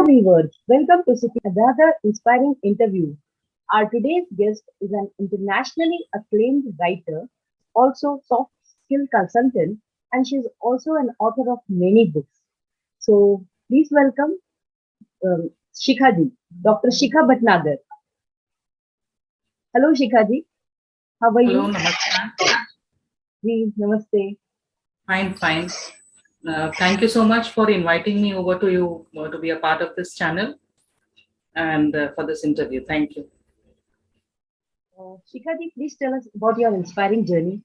viewers, welcome to City another inspiring interview. Our today's guest is an internationally acclaimed writer, also soft skill consultant, and she's also an author of many books. So please welcome Shikha ji, Dr. Shikha Bhatnagar. Hello Shikha ji, how are Hello, you? namaskar. Ji, namaste. Fine, fine. Thank you so much for inviting me over to you to be a part of this channel and for this interview. Thank you. Shikha ji, please tell us about your inspiring journey.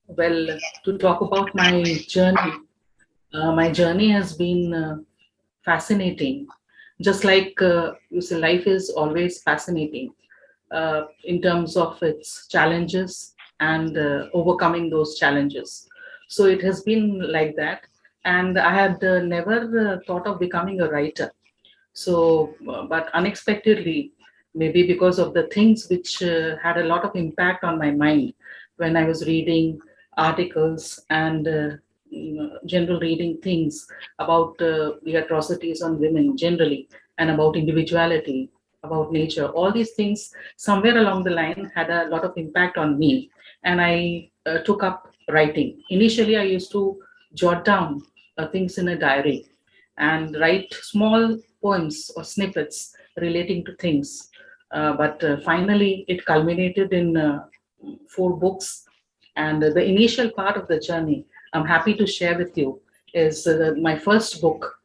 Well, to talk about my journey has been fascinating. Just like you say, life is always fascinating in terms of its challenges and overcoming those challenges. So it has been like that. And I had never thought of becoming a writer. So, but unexpectedly, maybe because of the things which had a lot of impact on my mind when I was reading articles and general reading things about the atrocities on women generally and about individuality, about nature, all these things somewhere along the line had a lot of impact on me. And I took up writing. Initially, I used to jot down things in a diary and write small poems or snippets relating to things. But finally, it culminated in 4 books. And the initial part of the journey, I'm happy to share with you, is my first book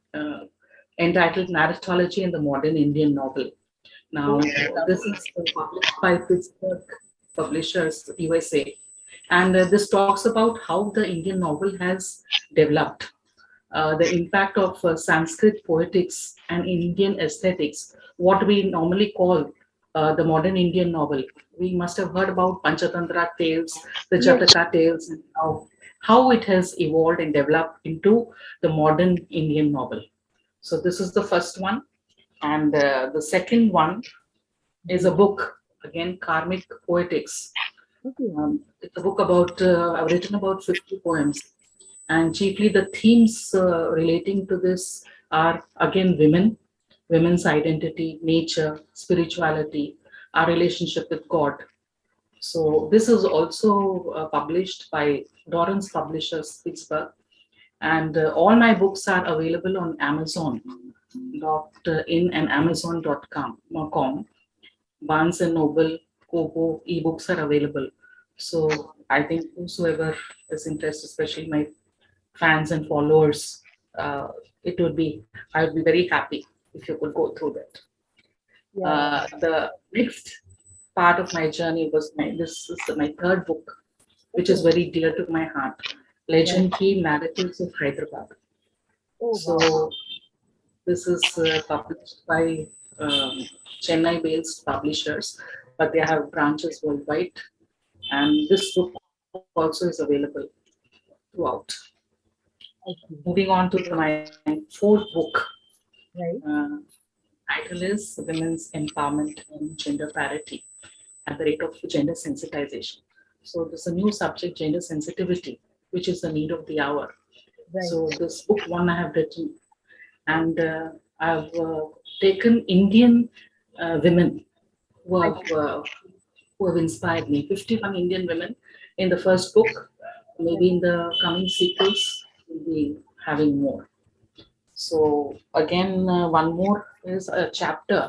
entitled Narratology in the Modern Indian Novel. Oh, Now, this is published by Pittsburgh Publishers, USA. And this talks about how the Indian novel has developed, the impact of Sanskrit poetics and Indian aesthetics, what we normally call the modern Indian novel. We must have heard about Panchatantra tales, the yes. Jataka tales, and how it has evolved and developed into the modern Indian novel. So this is the first one. And the second one is a Ji. book, again, Karmic Poetics. Okay. It's a book about, I've written about 50 poems, and chiefly the themes relating to this are again women's identity, nature, spirituality, our relationship with God. So this is also published by Dorrance Publishers, Pittsburgh, and all my books are available on Amazon. In and Amazon.com. Barnes and Noble, Kobo, ebooks are available. So I think whosoever is interested, especially my fans and followers, uh, it would be I would be very happy if you could go through that. Yeah. The next part of my journey was this is my third book, which is Okay. very dear to my heart, Right. Legendary Narratives of Hyderabad. Oh, wow. So this is published by Chennai-based publishers, but they have branches worldwide, and this book also is available throughout. I see. Moving on to my fourth book, Right. uh, title is Women's Empowerment and Gender Parity at the rate of gender sensitization. So there's a new subject, gender sensitivity, which is the need of the hour. Right. So this book one I have written, and I've taken Indian women who I have see. uh, who have inspired me. 51 Indian women in the first book. Maybe Right. in the coming sequels, we'll be having more. So again, one more is a chapter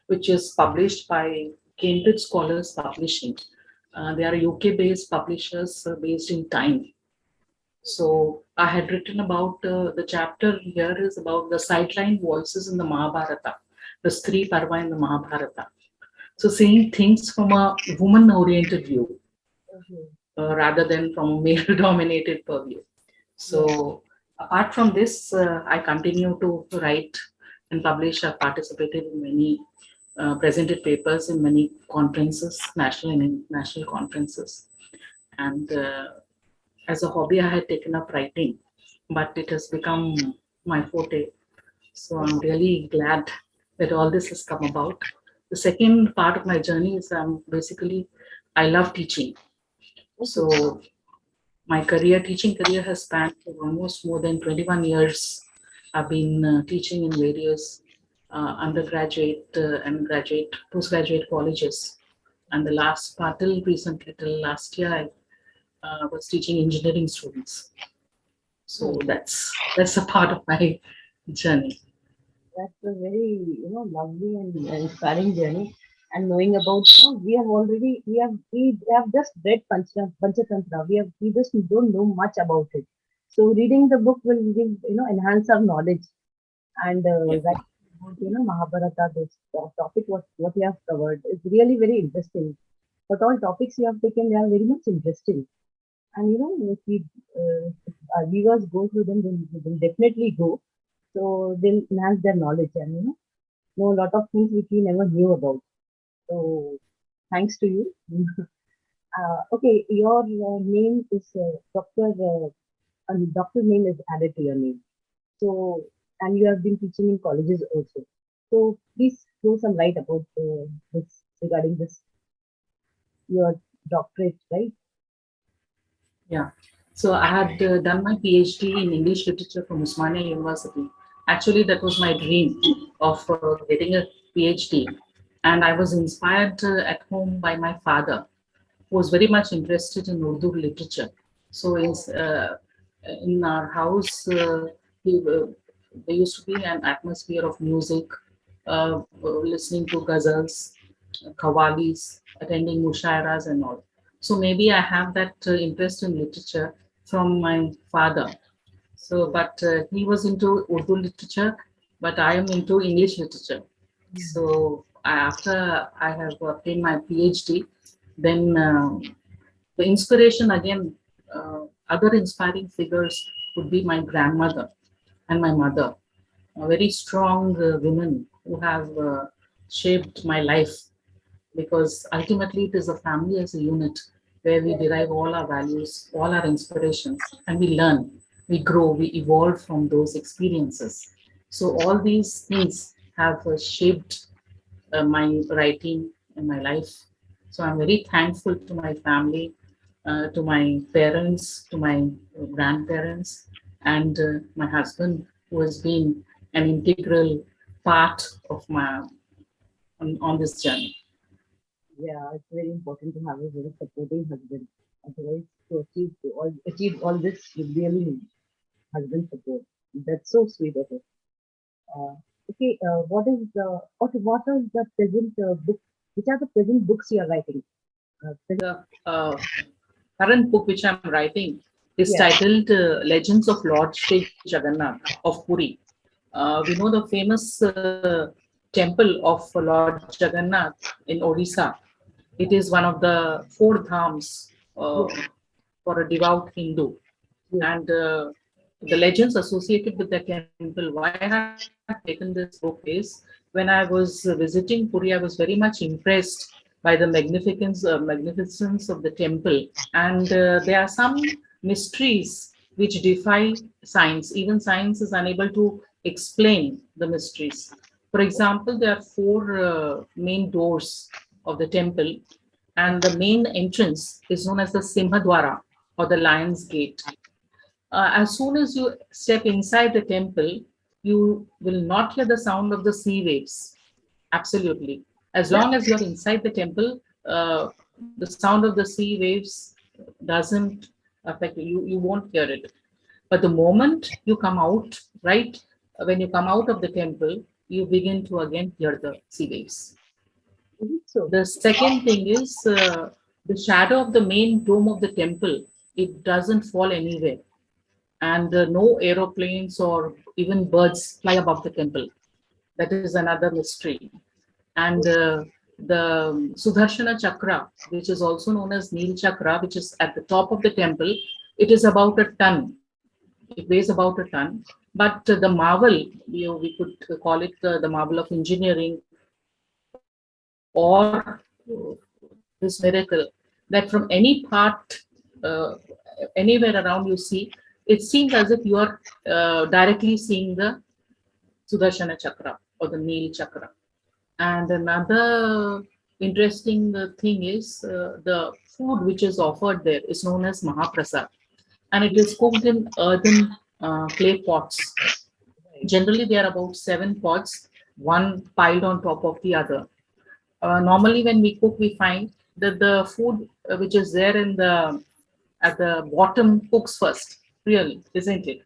which is published by Cambridge Scholars Publishing. They are UK-based publishers based in Time. So I had written about the chapter here is about the sideline voices in the Mahabharata, the Stree Parva in the Mahabharata. So seeing things from a woman-oriented view Okay. rather than from a male-dominated purview. Yeah. So apart from this, I continue to write and publish. I've participated in many presented papers in many conferences, national and international conferences. And as a hobby, I had taken up writing, but it has become my forte. So I'm Okay. really glad that all this has come about. The second part of my journey is basically I love teaching. Okay. So my teaching career has spanned for almost more than 21 years. I've been teaching in various undergraduate and graduate, postgraduate colleges. And the last part, till recently, till last year, I was teaching engineering students. So Oh, that's a part of my journey. that's a very, lovely and inspiring journey. And knowing about, we have already, we have just read Panchatantra. We just don't know much about it. So reading the book will give, enhance our knowledge. And Yeah. that, Mahabharata, this topic, what you have covered is really very interesting. But all topics you have taken, they are very much interesting. And if our viewers go through them, they'll definitely go. So they'll enhance their knowledge and know a lot of things which we never knew about. So thanks to you. Okay, your name is Doctor. Doctor name is added to your name. So and you have been teaching in colleges also. So please throw some light about this regarding this your doctorate, right? Yeah. So I had done my PhD in English literature from Usmania University. Actually, that was my dream of getting a PhD. And I was inspired at home by my father, who was very much interested in Urdu literature. So in our house, we, there used to be an atmosphere of music, listening to ghazals, qawwalis, attending mushairas and all. So maybe I have that interest in literature from my father. So, but he was into Urdu literature, but I am into English literature. So after I have obtained my PhD, then the inspiration again, other inspiring figures would be my grandmother and my mother, very strong women who have shaped my life, because ultimately it is a family as a unit where we derive all our values, all our inspirations, and we learn, we grow, we evolve from those experiences. So all these things have shaped my writing and my life. So I'm very thankful to my family, to my parents, to my grandparents, and my husband, who has been an integral part of my on this journey. Yeah, it's very important to have a very supporting husband. Otherwise, achieve all this, you really need husband support. That's so sweet of it. Uh, okay, what is the present book? Which are the present books you are writing? The current book which I'm writing is Yeah, titled Legends of Lord Sri Jagannath of Puri. We know the famous temple of Lord Jagannath in Odisha. It is one of the four dhams yes, for a devout Hindu. yes. And the legends associated with the temple, why I have taken this book is, when I was visiting Puri, I was very much impressed by the magnificence of the temple. And there are some mysteries which defy science. Even science is unable to explain the mysteries. For example, there are four main doors of the temple, and the main entrance is known as the Simhadwara, or the Lion's Gate. As soon as you step inside the temple, you will not hear the sound of the sea waves. Absolutely. As Yeah, long as you're inside the temple, the sound of the sea waves doesn't affect you. You won't hear it. But the moment you come out, right, when you come out of the temple, you begin to again hear the sea waves. is it so? The second thing is the shadow of the main dome of the temple. It doesn't fall anywhere, and no aeroplanes or even birds fly above the temple. That is another mystery. And the Sudarshana Chakra, which is also known as Neel Chakra, which is at the top of the temple, it is about a ton. It weighs about a ton. But the marvel, we could call it the marvel of engineering, or this miracle, that from any part, uh, anywhere around you see, it seems as if you are directly seeing the Sudarshana Chakra or the Neel Chakra. And another interesting thing is the food which is offered there is known as Mahaprasad, and it is cooked in earthen clay pots. Generally, there are about 7 pots, one piled on top of the other. Normally, when we cook, we find that the food which is there in the at the bottom cooks first. Really, isn't it?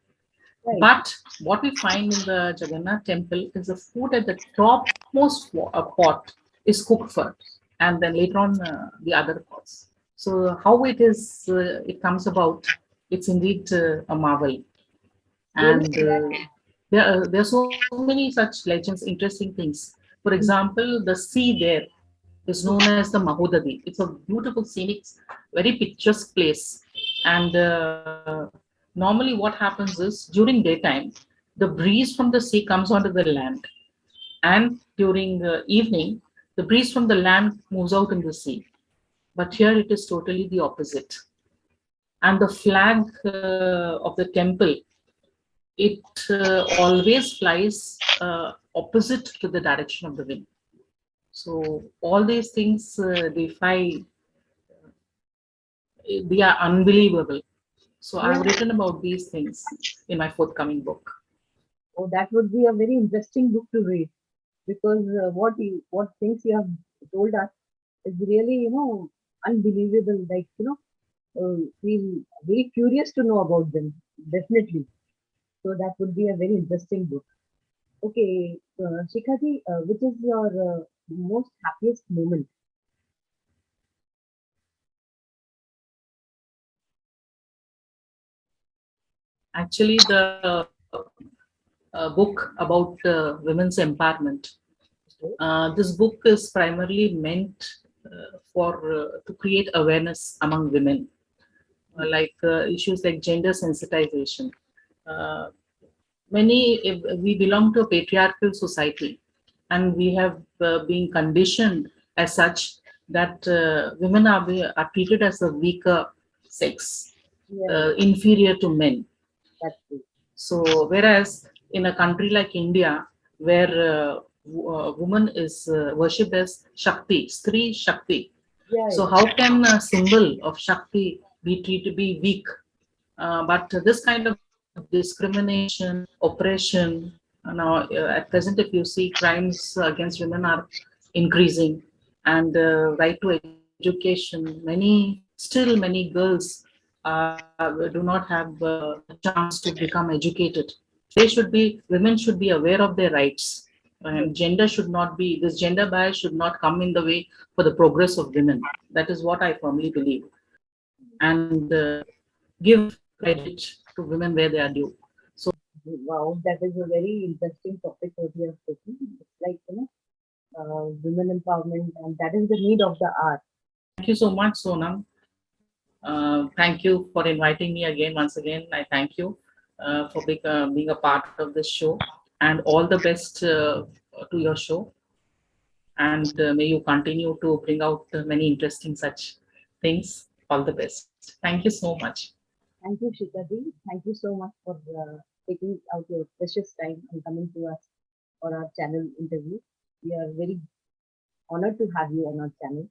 Right. But what we find in the Jagannath temple is the food at the topmost pot is cooked first, and then later on the other pots. So how it comes about, it's indeed a marvel. Really, And that, there are so many such legends, interesting things. For example, the sea there is known as the Mahodadi. It's a beautiful scenic, very picturesque place. And normally, what happens is during daytime, the breeze from the sea comes onto the land, and during evening, the breeze from the land moves out in the sea. But here it is totally the opposite. And the flag of the temple, it always flies opposite to the direction of the wind. So all these things they are unbelievable. So I've yeah. written about these things in my forthcoming book. Oh, that would be a very interesting book to read because what things you have told us is really unbelievable. Like feel very curious to know about them. Definitely. So that would be a very interesting book. Okay, Shikhaji, which is your most happiest moment? Actually, the book about women's empowerment. Okay. This book is primarily meant for to create awareness among women, like issues like gender sensitization. Uh, if we belong to a patriarchal society, and we have been conditioned as such that women are treated as a weaker sex, Yeah, inferior to men. that's true. So, whereas in a country like India, where woman is worshipped as Shakti, Stri Shakti, Yeah, so yeah, how can a symbol of Shakti be treated to be weak? But this kind of discrimination, oppression, now at present, if you see, crimes against women are increasing, and right to education, still many girls do not have the chance to become educated. Women should be aware of their rights, yes. and this gender bias should not come in the way for the progress of women. That is what I firmly believe. And give credit to women where they are due. Wow, that is a very interesting topic what you have taken. It's like, women empowerment, and that is the need of the hour. Thank you so much, Sonam. Thank you for inviting me again. Once again, I thank you for being a part of this show, and all the best to your show. And may you continue to bring out many interesting such things. All the best. Thank you so much. Thank you, Shikhaji. Thank you so much for taking out your precious time and coming to us for our channel interview. We are very honored to have you on our channel.